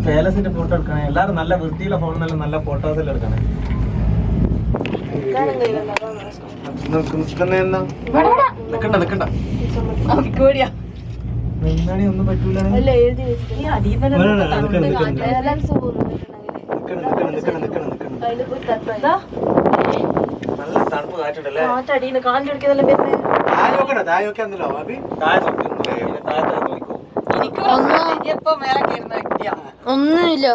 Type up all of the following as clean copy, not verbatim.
പേലസിന്റെ photo എടുക്കണേ. എല്ലാരും നല്ല വൃത്തിയുള്ള ഫോണിനെല്ലാം നല്ല ഫോട്ടോസ് എടുക്കണേ. ഒന്നും പറ്റൂല. നല്ല തണുപ്പ് കാറ്റുണ്ടല്ലേ. ഒന്നുമില്ല.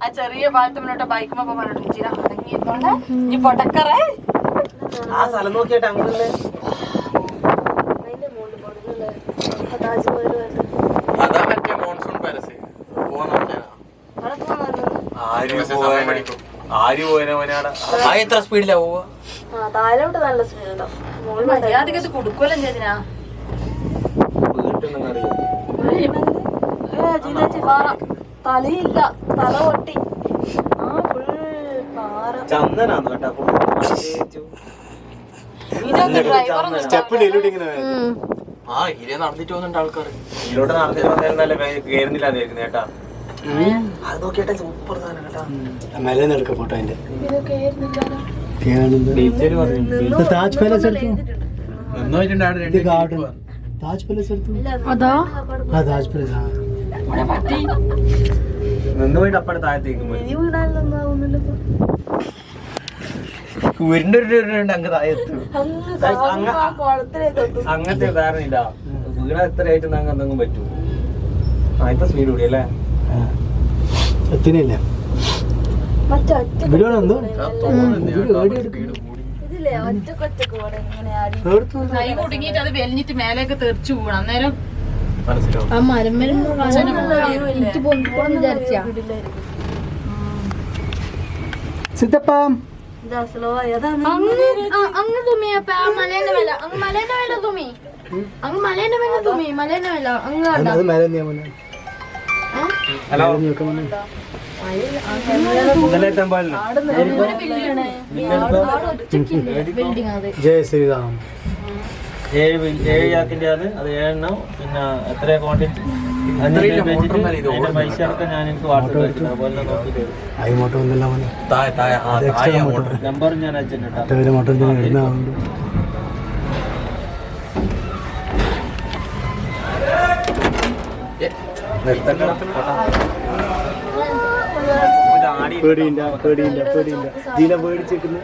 ആ ചെറിയ പാലത്ത് മുന്നോട്ട് ബൈക്കുമ്പോ പറഞ്ഞിട്ട് അടങ്ങിയിരുന്നോണ്ട് ഈ പൊടക്കറേ ആ സ്ഥലം നോക്കിയിട്ട് അങ്ങനെ അതാ മറ്റേ മോൺസൂൺ പാലസ് ആര് പോയനാടെ എത്ര സ്പീഡിലാ പോവാ? താഴോട്ട് നല്ല സ്പീഡുണ്ടാവും. മര്യാദക്ക് കൊടുക്കുമല്ലോ എന്തിനാ തലയില്ല, തല പൊട്ടി. ചന്ദനാന്ന് കേട്ടാ. ആ ഇതിലെ നടന്നിട്ട് പോകുന്നുണ്ട് ആൾക്കാർ. ഇതിലോട്ട് നടന്നിട്ട് വന്നേരം കേറുന്നില്ലാതായിരുന്നു കേട്ടാ. അത് നോക്കിയാട്ടെ സൂപ്പർ സാധനം കേട്ടാ. മലന്ന് എടുക്ക ഫോട്ടോ അതിന്റെ താജ് പാലസ് എടുത്തു. താജ് പാലസ് എടുത്തു. അതാ ആ താജ് പാലസ് നിന്ന് പോയിട്ട് അപ്പടെ താഴത്തേക്ക് അങ്ങ് താഴത്തു. അങ്ങനത്തെ ധാരണ ഇല്ല. വീണ എത്രയായിട്ട് ഞങ്ങൾ എന്തെങ്കിലും പറ്റൂ. ആദ്യത്തെ സ്പീഡ് കൂടി അല്ലേ എത്തിനില്ല. കൈ കുടുങ്ങിട്ട് അത് വെലിഞ്ഞിട്ട് മേലേക്ക് തെറിച്ചു പോകണം. അന്നേരം ആ മരം സിദ്ധപ്പം അങ്ങ് തുമ്മിയപ്പ മലേന്റെ മേല അങ്ങ് മലേന്റെ മേല തുമ്മി അങ്ങ് മലേന്റെ മേല തുമ്മി മലേന്റെ മേല അങ്ങ് ഹലോ ജയ ശ്രീറാം. 7 ചാക്കിന്റെ ആണ് അത് 7 പിന്നെ എത്ര ക്വാണ്ടിറ്റി പൈസ അടക്കം ഞാൻ എനിക്ക് വാട്സപ്പ് അതുപോലെ നോക്കിട്ട് നമ്പർ ഞാൻ അയച്ചിട്ടുണ്ട്. പേടിയില്ല പേടിയില്ല പേടിയില്ല. ഇതിനെ പേടിച്ചേക്കുന്നു.